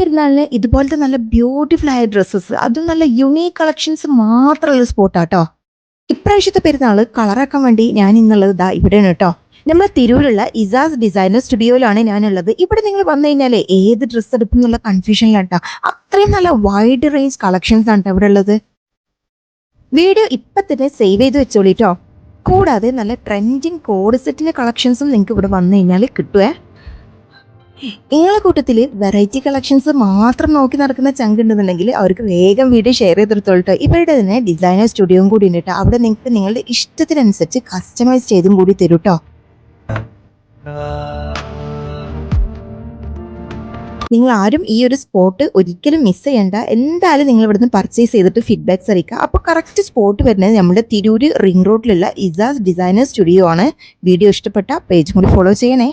പെരുന്നാളിന് ഇതുപോലത്തെ നല്ല ബ്യൂട്ടിഫുൾ ആയ ഡ്രസ്സസ് അതും നല്ല യുണീക്ക് കളക്ഷൻസ് മാത്രമുള്ള സ്പോട്ടാട്ടോ. ഇപ്രാവശ്യത്തെ പെരുന്നാൾ കളറാക്കാൻ വേണ്ടി ഞാൻ ഇന്നുള്ളത് ഇതാ ഇവിടെയാണ് കേട്ടോ. നമ്മൾ തിരൂരുള്ള ഇസാസ് ഡിസൈനർ സ്റ്റുഡിയോയിലാണ് ഞാനുള്ളത്. ഇവിടെ നിങ്ങൾ വന്നു കഴിഞ്ഞാൽ ഏത് ഡ്രസ്സ് എടുക്കും എന്നുള്ള കൺഫ്യൂഷനിലാട്ടോ. അത്രയും നല്ല വൈഡ് റേഞ്ച് കളക്ഷൻസ് ആണ് ഇവിടെ ഉള്ളത്. വീഡിയോ ഇപ്പം തന്നെ സേവ് ചെയ്ത് വെച്ചോളിട്ടോ. കൂടാതെ നല്ല ട്രെൻഡിങ് കോഡ് സെറ്റിന്റെ കളക്ഷൻസും നിങ്ങൾക്ക് ഇവിടെ വന്നു കഴിഞ്ഞാൽ കിട്ടുവേ. നിങ്ങളെ കൂട്ടത്തിൽ വെറൈറ്റി കളക്ഷൻസ് മാത്രം നോക്കി നടക്കുന്ന ചങ്ക് ഉണ്ടെന്നുണ്ടെങ്കിൽ അവർക്ക് വേഗം വീഡിയോ ഷെയർ ചെയ്തെടുത്തോളട്ടോ. ഇവരുടെ തന്നെ ഡിസൈനർ സ്റ്റുഡിയോയും കൂടി ഉണ്ട് കേട്ടോ. അവിടെ നിങ്ങൾക്ക് നിങ്ങളുടെ ഇഷ്ടത്തിനനുസരിച്ച് കസ്റ്റമൈസ് ചെയ്തും കൂടി തരും കേട്ടോ. നിങ്ങൾ ആരും ഈ ഒരു സ്പോട്ട് ഒരിക്കലും മിസ് ചെയ്യണ്ട. എന്തായാലും നിങ്ങൾ ഇവിടുന്ന് പർച്ചേസ് ചെയ്തിട്ട് ഫീഡ്ബാക്ക്സ് അറിയിക്കുക. അപ്പോൾ കറക്റ്റ് സ്പോട്ട് വരുന്നത് നമ്മുടെ തിരൂര് റിംഗ് റോഡിലുള്ള ഇസാസ് ഡിസൈനർ സ്റ്റുഡിയോ ആണ്. വീഡിയോ ഇഷ്ടപ്പെട്ട പേജ് കൂടി ഫോളോ ചെയ്യണേ.